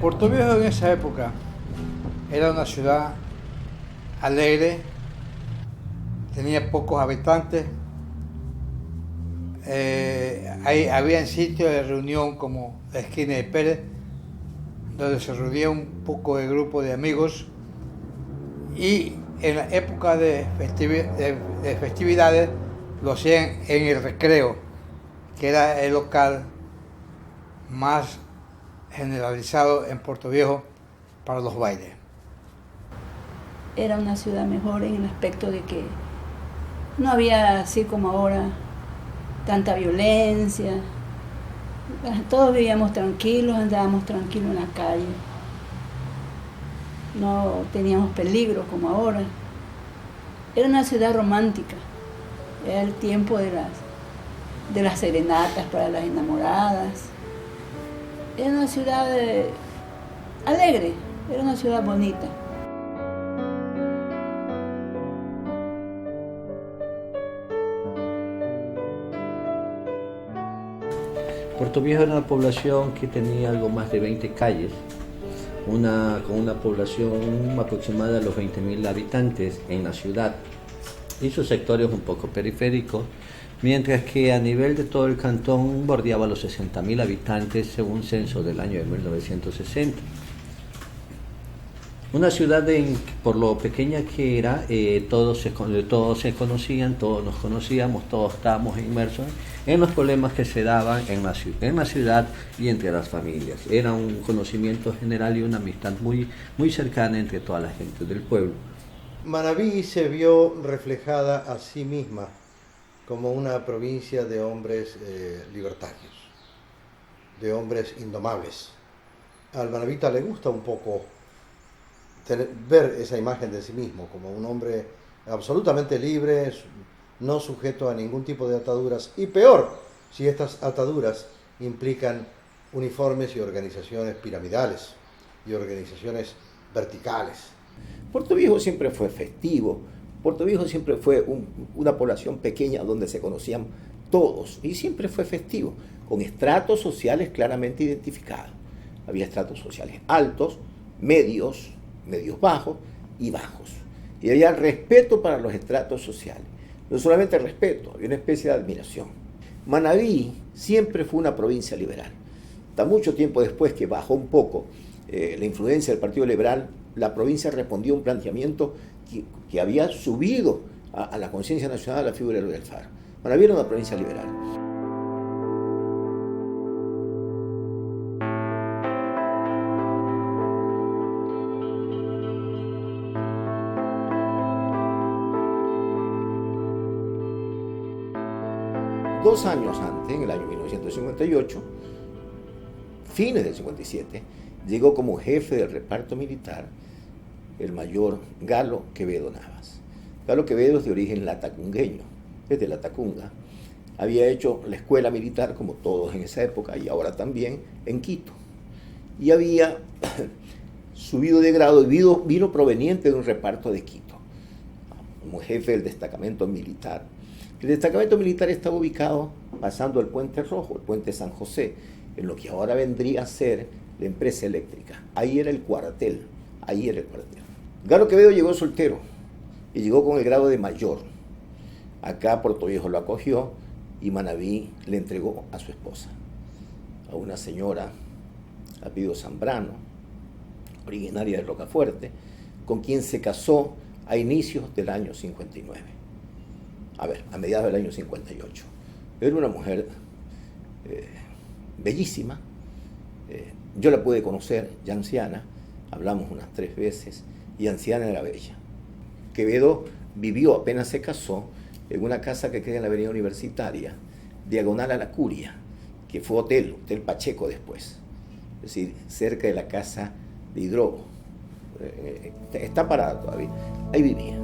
Puerto Viejo en esa época era una ciudad alegre, tenía pocos habitantes, había sitios de reunión como la esquina de Pérez, donde se reunía un poco de grupo de amigos, y en la época de festividades lo hacían en el Recreo, que era el local más generalizado en Puerto Viejo para los bailes. Era una ciudad mejor en el aspecto de que no había, así como ahora, tanta violencia. Todos vivíamos tranquilos, andábamos tranquilos en la calle. No teníamos peligro como ahora. Era una ciudad romántica. Era el tiempo de las serenatas para las enamoradas. Era una ciudad alegre, era una ciudad bonita. Puerto Viejo era una población que tenía algo más de 20 calles, con una población aproximada a los 20.000 habitantes en la ciudad y sus sectores un poco periféricos, mientras que a nivel de todo el cantón bordeaba los 60.000 habitantes según censo del año de 1960. Una ciudad por lo pequeña que era, todos se conocían, todos nos conocíamos, todos estábamos inmersos en los problemas que se daban en la ciudad y entre las familias. Era un conocimiento general y una amistad muy, muy cercana entre toda la gente del pueblo. Manabí se vio reflejada a sí misma como una provincia de hombres libertarios, de hombres indomables. Al manabita le gusta un poco ver esa imagen de sí mismo como un hombre absolutamente libre, no sujeto a ningún tipo de ataduras, y peor, si estas ataduras implican uniformes y organizaciones piramidales y organizaciones verticales. Puerto Viejo siempre fue festivo, Puerto Viejo siempre fue una población pequeña donde se conocían todos y siempre fue festivo, con estratos sociales claramente identificados. Había estratos sociales altos, medios bajos y bajos. Y había respeto para los estratos sociales. No solamente respeto, había una especie de admiración. Manabí siempre fue una provincia liberal. Hasta mucho tiempo después que bajó un poco la influencia del Partido Liberal, la provincia respondió a un planteamiento que había subido a la conciencia nacional la figura de Eloy Alfaro. Manabí era una provincia liberal. Dos años antes, en el año 1958, fines del 57, llegó como jefe del reparto militar el mayor Galo Quevedo Navas. Galo Quevedo es de origen latacungueño, es de Latacunga. Había hecho la escuela militar, como todos en esa época, y ahora también, en Quito. Y había subido de grado y vino proveniente de un reparto de Quito, como jefe del destacamento militar. El destacamento militar estaba ubicado pasando el Puente Rojo, el Puente San José, en lo que ahora vendría a ser la empresa eléctrica. Ahí era el cuartel. Galo Quevedo llegó soltero y llegó con el grado de mayor. Acá Puerto Viejo lo acogió y Manabí le entregó a su esposa, a una señora apellido Zambrano, originaria de Rocafuerte, con quien se casó a inicios del año 59. A mediados del año 58. Era una mujer bellísima. Yo la pude conocer ya anciana, hablamos unas 3 veces, y anciana era bella. Quevedo vivió, apenas se casó, en una casa que queda en la avenida Universitaria, diagonal a la Curia, que fue Hotel Pacheco después, es decir, cerca de la casa de Hidrobo. Está parada todavía, ahí vivía.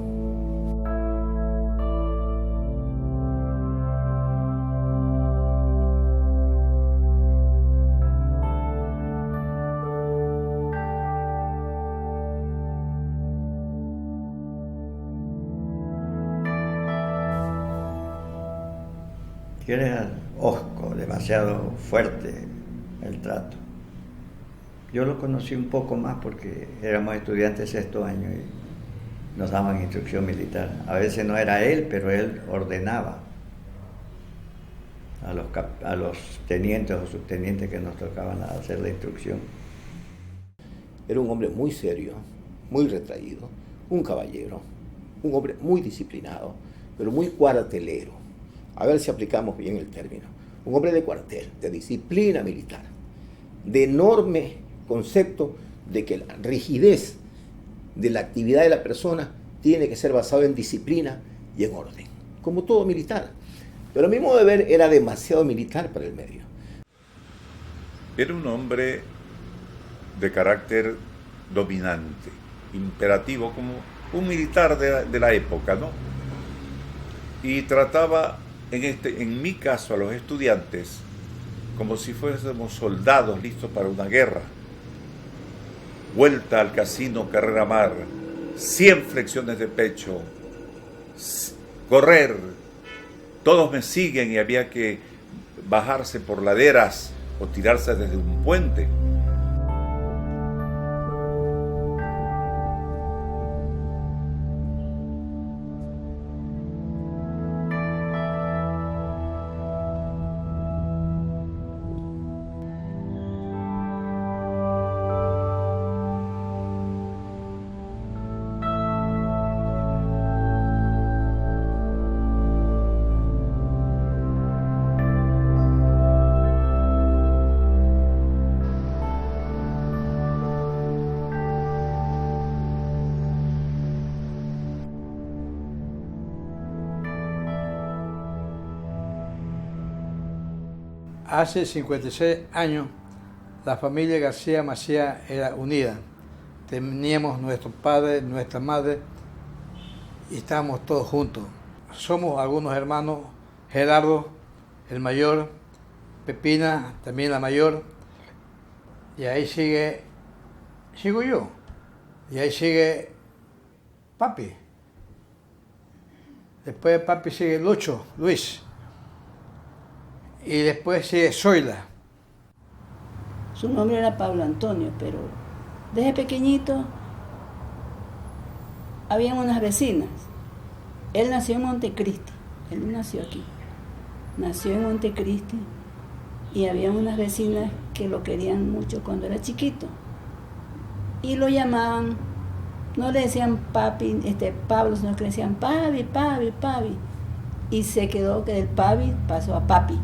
Que era hosco, demasiado fuerte el trato. Yo lo conocí un poco más porque éramos estudiantes de sexto año y nos daban instrucción militar. A veces no era él, pero él ordenaba a los tenientes o subtenientes que nos tocaban hacer la instrucción. Era un hombre muy serio, muy retraído, un caballero, un hombre muy disciplinado, pero muy cuartelero. A ver si aplicamos bien el término. Un hombre de cuartel, de disciplina militar, de enorme concepto de que la rigidez de la actividad de la persona tiene que ser basada en disciplina y en orden, como todo militar. Pero a mi modo de ver era demasiado militar para el medio. Era un hombre de carácter dominante, imperativo, como un militar de la época, ¿no? Y trataba, en mi caso, a los estudiantes como si fuésemos soldados listos para una guerra. Vuelta al casino Carrera Mar, 100 flexiones de pecho, correr, todos me siguen y había que bajarse por laderas o tirarse desde un puente. Hace 56 años, la familia García Macías era unida. Teníamos nuestro padre, nuestra madre, y estábamos todos juntos. Somos algunos hermanos, Gerardo, el mayor, Pepina, también la mayor, y ahí sigo yo, y ahí sigue Papi. Después de Papi sigue Lucho, Luis. Y después sigue Zoila. Su nombre era Pablo Antonio, pero desde pequeñito habían unas vecinas. Él nació en Montecristi, él no nació aquí. Nació en Montecristi y había unas vecinas que lo querían mucho cuando era chiquito. Y lo llamaban, no le decían papi, Pablo, sino que le decían Pavi, Pavi, Pavi. Y se quedó que del Pavi pasó a Papi.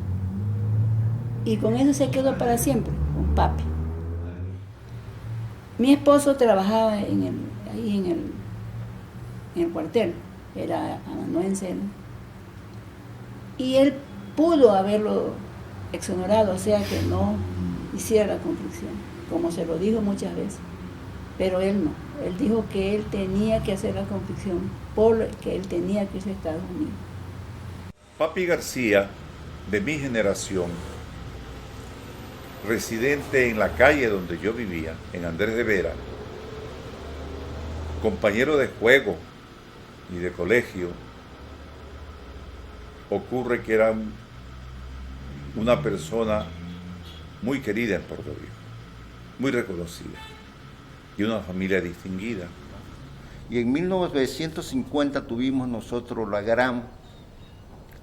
Y con eso se quedó para siempre, con Papi. Mi esposo trabajaba ahí en el cuartel, era amanuense, ¿no? Y él pudo haberlo exonerado, o sea que no hiciera la conflicción, como se lo dijo muchas veces. Pero él no, él dijo que él tenía que hacer la conflicción, porque él tenía que irse a Estados Unidos. Papi García, de mi generación, residente en la calle donde yo vivía, en Andrés de Vera, compañero de juego y de colegio, ocurre que era una persona muy querida en Puerto Rico, muy reconocida, y una familia distinguida. Y en 1950 tuvimos nosotros la gran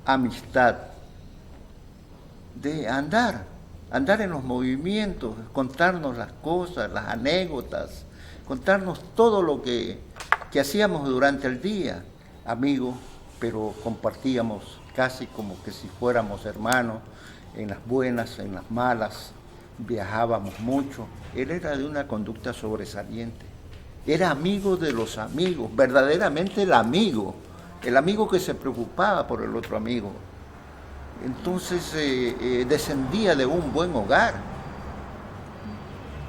amistad de andar en los movimientos, contarnos las cosas, las anécdotas, contarnos todo lo que hacíamos durante el día. Amigos, pero compartíamos casi como que si fuéramos hermanos, en las buenas, en las malas, viajábamos mucho. Él era de una conducta sobresaliente. Era amigo de los amigos, verdaderamente el amigo que se preocupaba por el otro amigo. Entonces descendía de un buen hogar.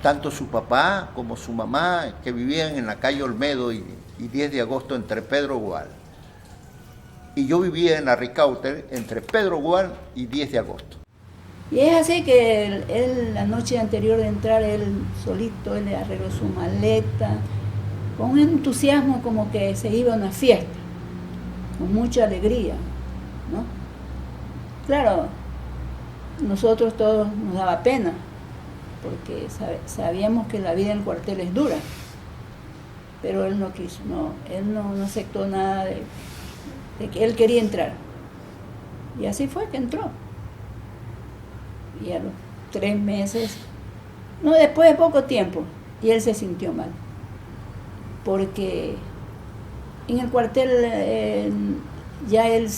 Tanto su papá como su mamá, que vivían en la calle Olmedo y 10 de agosto entre Pedro Gual. Y yo vivía en la Ricaute entre Pedro Gual y 10 de agosto. Y es así que él la noche anterior de entrar, él solito, él arregló su maleta, con un entusiasmo como que se iba a una fiesta, con mucha alegría, ¿no? Claro, nosotros todos nos daba pena, porque sabíamos que la vida en el cuartel es dura, pero él no quiso, él no aceptó nada de que él quería entrar. Y así fue que entró. Y a los 3 meses, no, después de poco tiempo, y él se sintió mal, porque en el cuartel ya él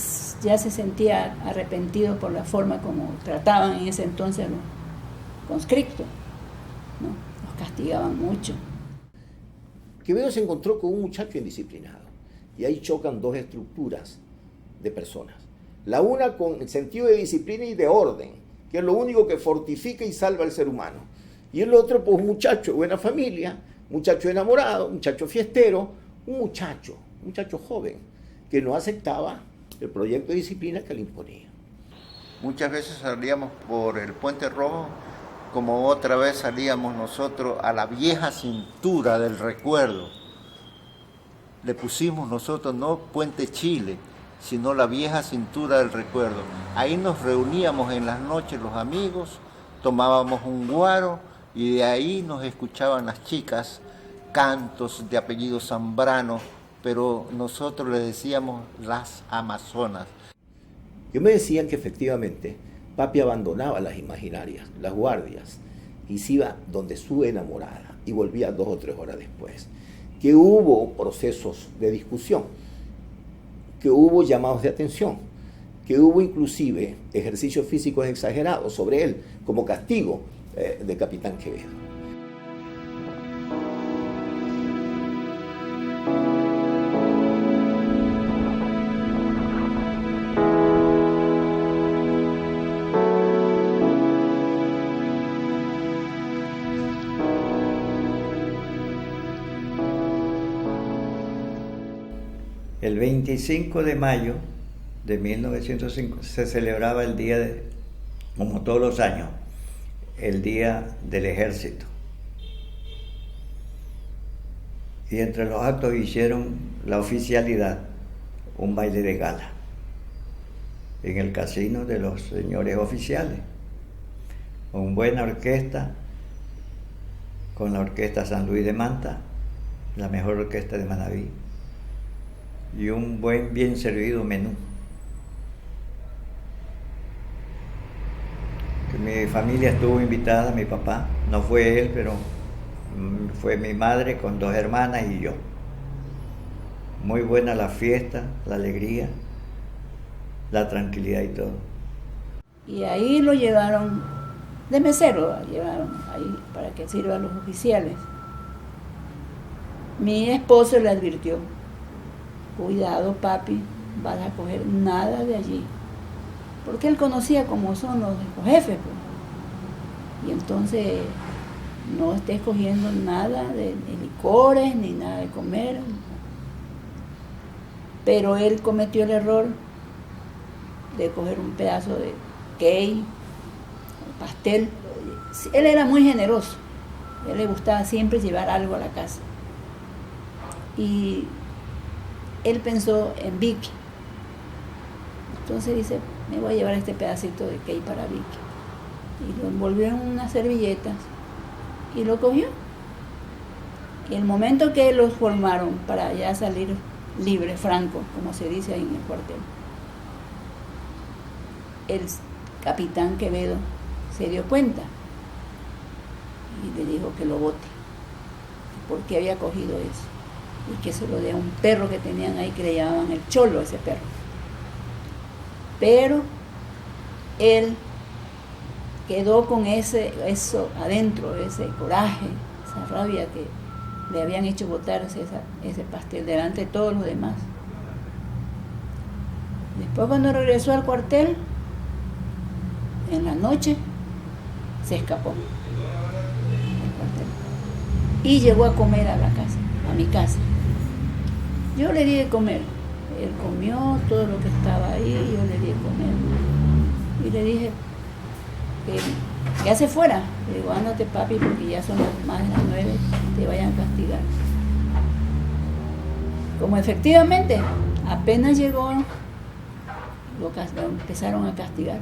ya se sentía arrepentido por la forma como trataban en ese entonces a los conscriptos, ¿no? Los castigaban mucho. Quevedo se encontró con un muchacho indisciplinado y ahí chocan dos estructuras de personas. La una con el sentido de disciplina y de orden, que es lo único que fortifica y salva al ser humano. Y el otro, pues un muchacho de buena familia, muchacho enamorado, muchacho fiestero, un muchacho joven, que no aceptaba el proyecto de disciplina que le imponía. Muchas veces salíamos por el Puente Rojo, como otra vez salíamos nosotros a la vieja cintura del recuerdo. Le pusimos nosotros no Puente Chile, sino la vieja cintura del recuerdo. Ahí nos reuníamos en las noches los amigos, tomábamos un guaro y de ahí nos escuchaban las chicas cantos de apellido Zambrano, pero nosotros le decíamos las amazonas. Yo me decían que efectivamente papi abandonaba las imaginarias, las guardias, y se iba donde su enamorada y volvía 2 o 3 horas después. Que hubo procesos de discusión, que hubo llamados de atención, que hubo inclusive ejercicios físicos exagerados sobre él como castigo de Capitán Quevedo. El 25 de mayo de 1905 se celebraba el día, como todos los años, el Día del Ejército. Y entre los actos hicieron la oficialidad un baile de gala en el casino de los señores oficiales, con buena orquesta, con la orquesta San Luis de Manta, la mejor orquesta de Manabí, y un bien servido menú. Mi familia estuvo invitada, mi papá, no fue él, pero fue mi madre con 2 hermanas y yo. Muy buena la fiesta, la alegría, la tranquilidad y todo. Y ahí lo llevaron de mesero, lo llevaron ahí para que sirva a los oficiales. Mi esposo le advirtió: cuidado, papi, vas a coger nada de allí. Porque él conocía cómo son los jefes, pues. Y entonces no estés cogiendo nada de ni licores, ni nada de comer. Pero él cometió el error de coger un pedazo de cake, un pastel. Él era muy generoso. A él le gustaba siempre llevar algo a la casa. Y él pensó en Vicky. Entonces dice: me voy a llevar este pedacito de cake para Vicky. Y lo envolvió en unas servilletas y lo cogió. Y el momento que los formaron para ya salir libre, franco, como se dice ahí en el cuartel, el capitán Quevedo se dio cuenta y le dijo que lo bote, porque había cogido eso, y que se lo dé a un perro que tenían ahí, que le llamaban el Cholo, ese perro. Pero él quedó con eso adentro, ese coraje, esa rabia que le habían hecho botar ese pastel delante de todos los demás. Después, cuando regresó al cuartel, en la noche, se escapó del cuartel y llegó a comer a la casa, a mi casa. Yo le di de comer. Él comió todo lo que estaba ahí, yo le di de comer. Y le dije que ya se fuera. Le digo: ándate, papi, porque ya son más de las 9, te vayan a castigar. Como efectivamente, apenas llegó, lo empezaron a castigar.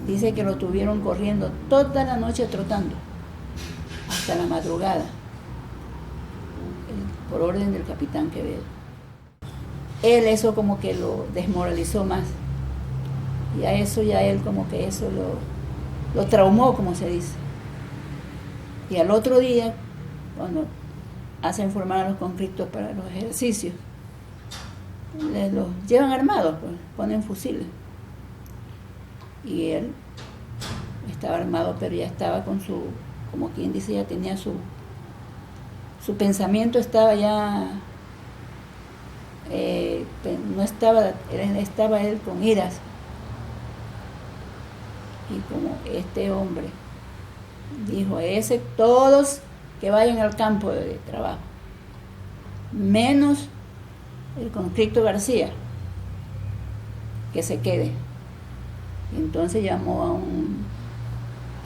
Dice que lo tuvieron corriendo toda la noche trotando, hasta la madrugada, por orden del capitán Quevedo. Él eso como que lo desmoralizó más. Y a eso ya él como que eso lo traumó, como se dice. Y al otro día, cuando hacen formar a los conscriptos para los ejercicios, los llevan armados, pues, ponen fusiles. Y él estaba armado, pero ya estaba con su, como quien dice, ya tenía su pensamiento, estaba ya, no estaba él con iras. Y como este hombre dijo, todos que vayan al campo de trabajo, menos el conscripto García, que se quede. Y entonces llamó a un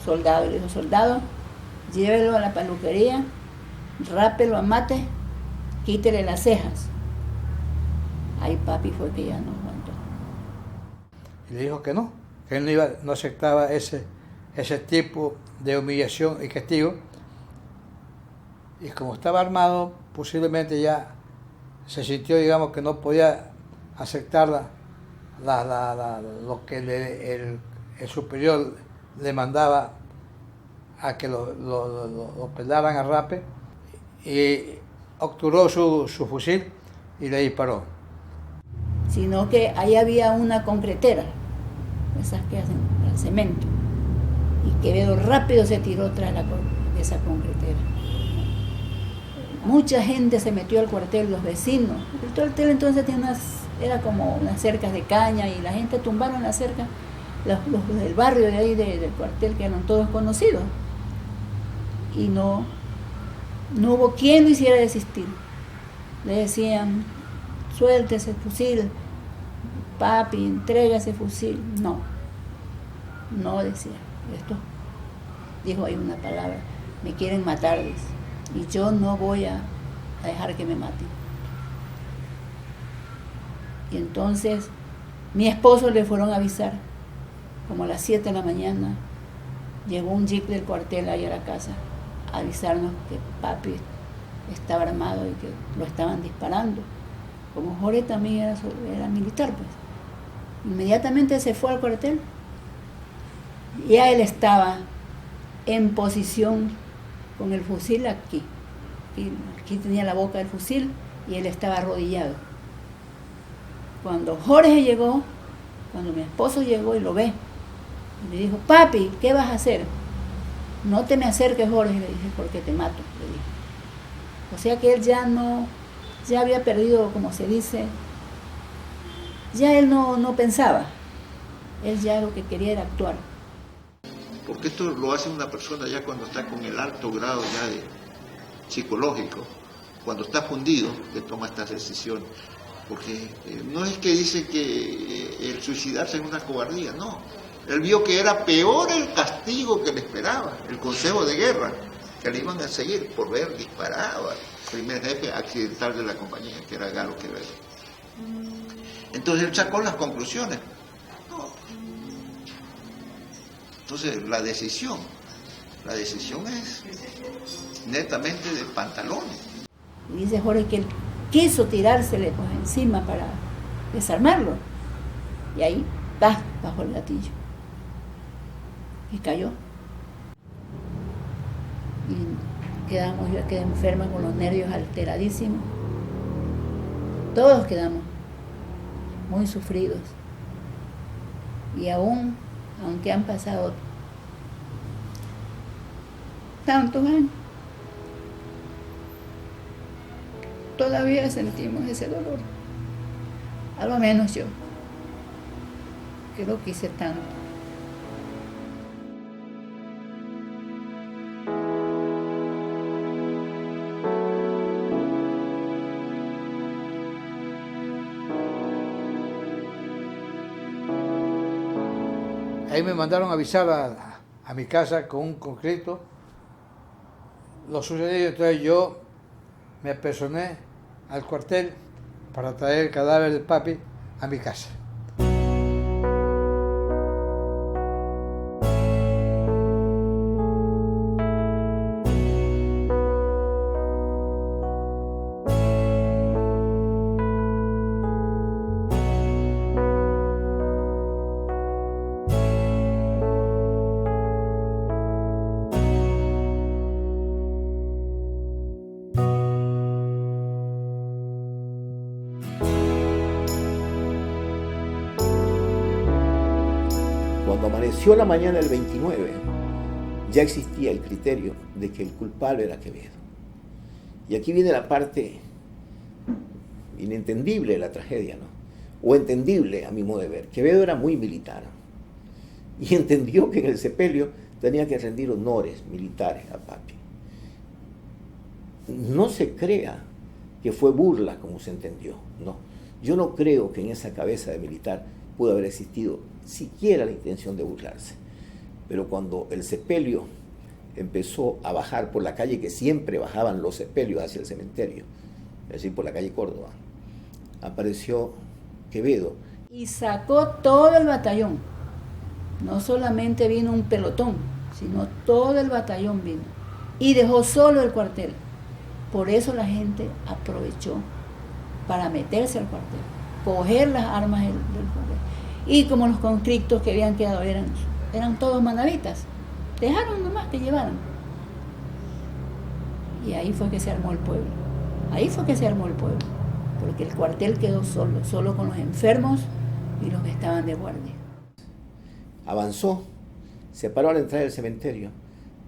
soldado y le dijo, soldado, llévelo a la peluquería, rápelo a mate, quítele las cejas. Ahí papi fue que ya no aguantó. Y le dijo que él no aceptaba ese tipo de humillación y castigo. Y como estaba armado, posiblemente ya se sintió, digamos, que no podía aceptar lo que el superior le mandaba a que lo pelaran a rape, y obturó su fusil y le disparó. Sino que ahí había una concretera, esas que hacen el cemento, y Quevedo rápido se tiró tras de esa concretera. Mucha gente se metió al cuartel, los vecinos. El cuartel entonces era como unas cercas de caña, y la gente tumbaron la cerca, los del barrio de ahí del cuartel, que eran todos conocidos. Y no hubo quien lo hiciera desistir. Le decían, suelte ese fusil, papi, entrega ese fusil. No decía. Esto dijo ahí una palabra, me quieren matar, dice, y yo no voy a dejar que me maten. Y entonces mi esposo le fueron a avisar, como a las 7 de la mañana, llegó un jeep del cuartel ahí a la casa a avisarnos que papi estaba armado y que lo estaban disparando. Como Jorge también era militar, pues inmediatamente se fue al cuartel. Ya él estaba en posición con el fusil aquí. Aquí tenía la boca del fusil y él estaba arrodillado. Cuando Jorge llegó, cuando mi esposo llegó y lo ve, y le dijo, papi, ¿qué vas a hacer? No te me acerques, Jorge, le dije, porque te mato, le dije. O sea que él ya había perdido, como se dice, ya él no pensaba. Él ya lo que quería era actuar. Porque esto lo hace una persona ya cuando está con el alto grado ya de psicológico, cuando está fundido, que toma estas decisiones. Porque no es que dice que el suicidarse es una cobardía, no. Él vio que era peor el castigo que le esperaba, el consejo de guerra, que le iban a seguir por ver disparado al primer jefe accidental de la compañía, que era Galo Quevedo. Entonces él sacó las conclusiones. Entonces la decisión es netamente de pantalones. Y dice Jorge que él quiso tirársele pues encima para desarmarlo. Y ahí, bajó el gatillo. Y cayó. Y yo quedé enferma con los nervios alteradísimos. Todos quedamos muy sufridos. Y aunque han pasado tantos años, todavía sentimos ese dolor. A lo menos yo, que lo quise tanto. Ahí me mandaron a avisar a mi casa con un conscripto lo sucedido. Entonces yo me apersoné al cuartel para traer el cadáver del papi a mi casa. amaneció la mañana del 29, ya existía el criterio de que el culpable era Quevedo. Y aquí viene la parte inentendible de la tragedia, ¿no? O entendible a mi modo de ver. Quevedo era muy militar y entendió que en el sepelio tenía que rendir honores militares a papi. No se crea que fue burla como se entendió, no. Yo no creo que en esa cabeza de militar pudo haber existido siquiera la intención de burlarse. Pero cuando el sepelio empezó a bajar por la calle que siempre bajaban los sepelios hacia el cementerio, es decir, por la calle Córdoba, apareció Quevedo. Y sacó todo el batallón. No solamente vino un pelotón, sino todo el batallón vino. Y dejó solo el cuartel. Por eso la gente aprovechó para meterse al cuartel, coger las armas del cuartel. Y como los conscriptos que habían quedado eran todos manavitas, dejaron nomás que llevaran. Y ahí fue que se armó el pueblo. Ahí fue que se armó el pueblo. Porque el cuartel quedó solo con los enfermos y los que estaban de guardia. Avanzó, se paró a la entrada del cementerio,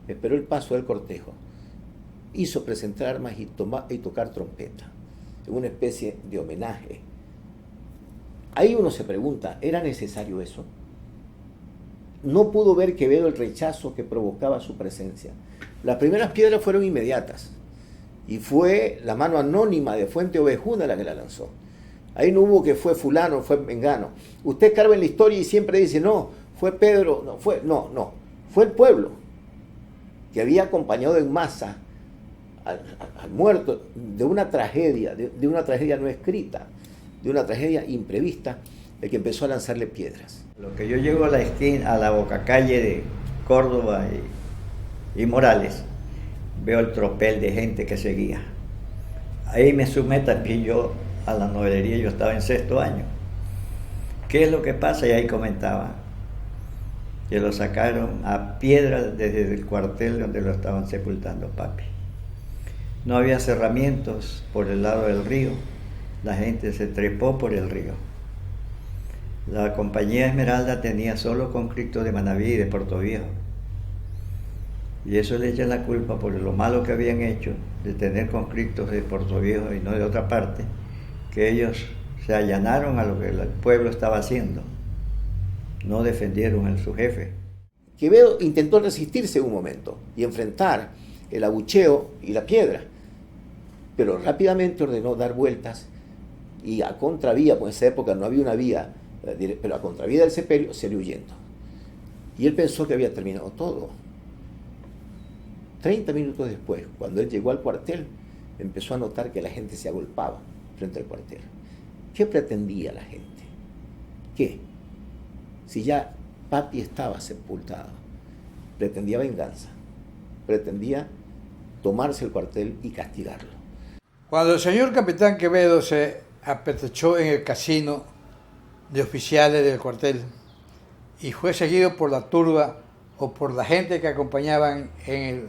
esperó el paso del cortejo, hizo presentar armas y tocar trompeta, en una especie de homenaje. Ahí uno se pregunta, ¿era necesario eso? No pudo ver Quevedo el rechazo que provocaba su presencia. Las primeras piedras fueron inmediatas y fue la mano anónima de Fuente Ovejuna la que la lanzó. Ahí no hubo que fue fulano, fue mengano. Usted escarba en la historia y siempre dice, no, fue Pedro, no, fue el pueblo que había acompañado en masa al muerto de una tragedia, de una tragedia no escrita, de una tragedia imprevista, el que empezó a lanzarle piedras. Lo que yo llego a la esquina, a la bocacalle de Córdoba y Morales, veo el tropel de gente que seguía. Ahí me sumé también yo a la novelería, yo estaba en 6º año. ¿Qué es lo que pasa? Y ahí comentaba que lo sacaron a piedra desde el cuartel donde lo estaban sepultando papi. No había cerramientos por el lado del río, la gente se trepó por el río. La compañía Esmeralda tenía solo conscriptos de Manaví y de Puerto Viejo. Y eso le echa la culpa por lo malo que habían hecho de tener conscriptos de Puerto Viejo y no de otra parte, que ellos se allanaron a lo que el pueblo estaba haciendo. No defendieron a su jefe. Quevedo intentó resistirse un momento y enfrentar el abucheo y la piedra, pero rápidamente ordenó dar vueltas y a contravía, pues en esa época no había una vía, pero a contravía del sepelio salió huyendo. Y él pensó que había terminado todo. 30 minutos después, cuando él llegó al cuartel, empezó a notar que la gente se agolpaba frente al cuartel. ¿Qué pretendía la gente? ¿Qué? Si ya papi estaba sepultado, pretendía venganza, pretendía tomarse el cuartel y castigarlo. Cuando el señor capitán Quevedo se apertrechó en el casino de oficiales del cuartel y fue seguido por la turba o por la gente que acompañaban en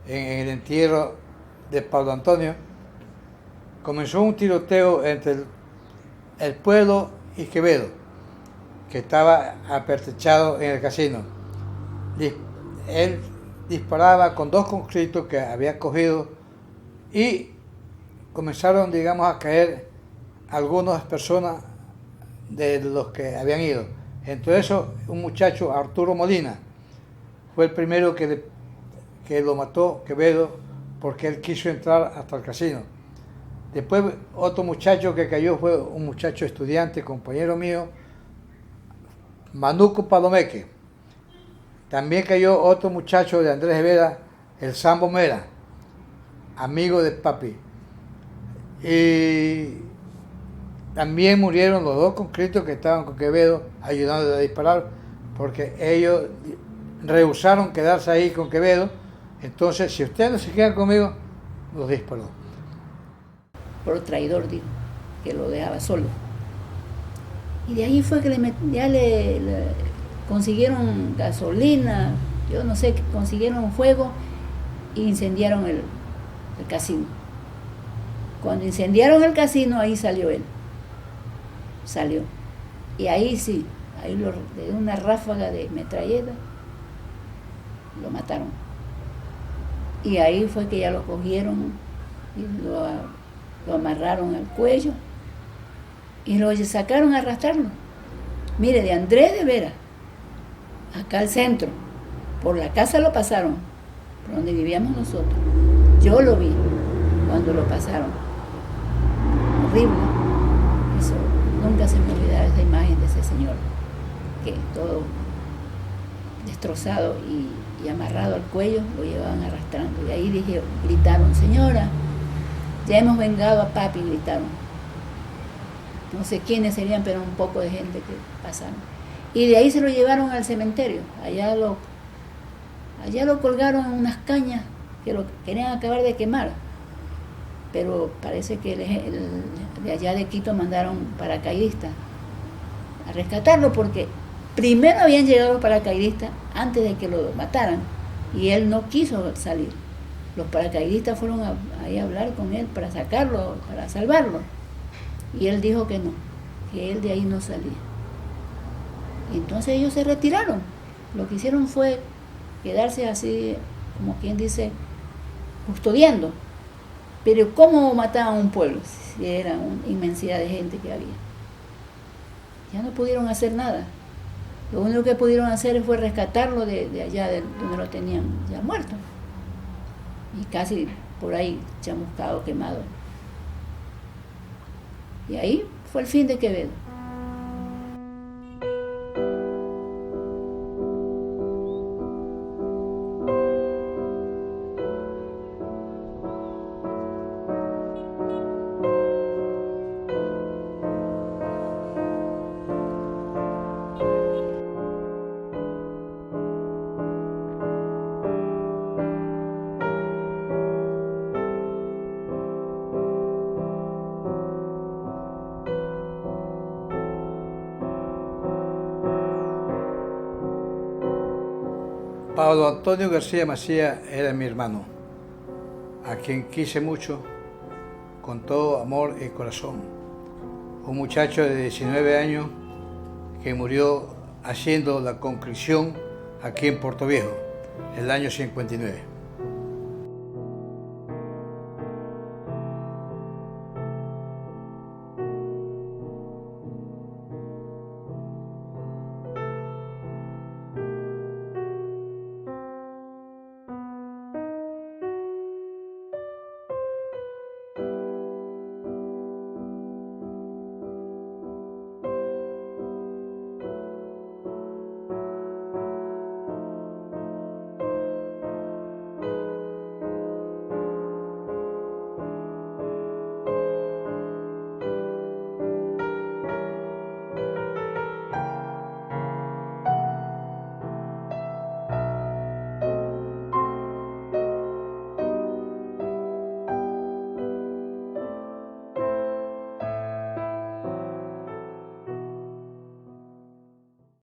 el entierro de Pablo Antonio, comenzó un tiroteo entre el pueblo y Quevedo, que estaba apertrechado en el casino. Él disparaba con 2 conscriptos que había cogido y comenzaron, digamos, a caer algunas personas de los que habían ido. Entre esos, un muchacho, Arturo Molina, fue el primero que lo mató Quevedo porque él quiso entrar hasta el casino. Después, otro muchacho que cayó fue un muchacho estudiante, compañero mío, Manuco Palomeque. También cayó otro muchacho de Andrés Vera, el Sambo Mera, amigo de papi. Y también murieron los 2 conscriptos que estaban con Quevedo ayudándole a disparar, porque ellos rehusaron quedarse ahí con Quevedo. Entonces, si ustedes no se quedan conmigo, los disparó. Por traidor, digo, que lo dejaba solo. Y de ahí fue que le consiguieron gasolina, yo no sé, consiguieron fuego e incendiaron el casino. Cuando incendiaron el casino, ahí salió él. Salió. Y ahí sí, ahí de una ráfaga de metralleta lo mataron. Y ahí fue que ya lo cogieron y lo amarraron al cuello y lo sacaron a arrastrarlo. Mire, de Andrés de Vera, acá al centro, por la casa lo pasaron, por donde vivíamos nosotros. Yo lo vi cuando lo pasaron. Horrible. Eso, nunca se me olvidará esa imagen de ese señor, que todo destrozado y amarrado al cuello, lo llevaban arrastrando. Y ahí gritaron, señora, ya hemos vengado a papi, gritaron. No sé quiénes serían, pero un poco de gente que pasaron. Y de ahí se lo llevaron al cementerio. Allá lo colgaron en unas cañas que lo querían acabar de quemar. Pero parece que de allá de Quito mandaron paracaidistas a rescatarlo, porque primero habían llegado los paracaidistas antes de que lo mataran y él no quiso salir. Los paracaidistas fueron ahí a hablar con él para sacarlo, para salvarlo. Y él dijo que no, que él de ahí no salía. Y entonces ellos se retiraron. Lo que hicieron fue quedarse así, como quien dice, custodiando. Pero ¿cómo mataban a un pueblo? Si era una inmensidad de gente que había. Ya no pudieron hacer nada. Lo único que pudieron hacer fue rescatarlo de allá, de donde lo tenían ya muerto. Y casi por ahí chamuscado, quemado. Y ahí fue el fin de Quevedo. Pablo Antonio García Macías era mi hermano, a quien quise mucho, con todo amor y corazón. Un muchacho de 19 años que murió haciendo la conscripción aquí en Puerto Viejo, el año 59.